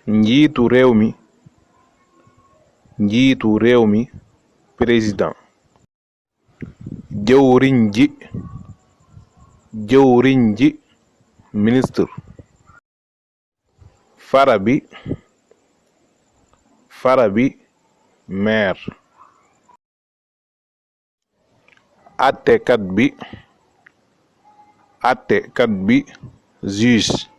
njiitu réew mi président. jëwriñ ji ministre. fara bi maire. àttekat bi juge.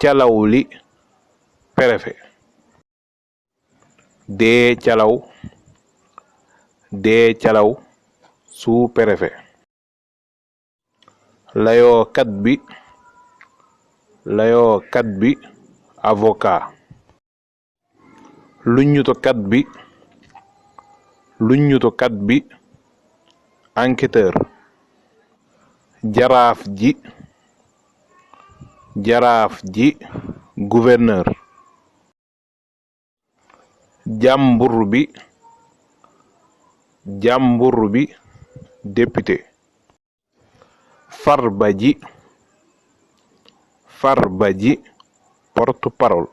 calaw li préfet. dee calaw sous-préfet. layookat bi avocat. luññutukat bi enquêteur. jaraaf ji gouverneur. jàmbur bi député. farba ji porte-parole.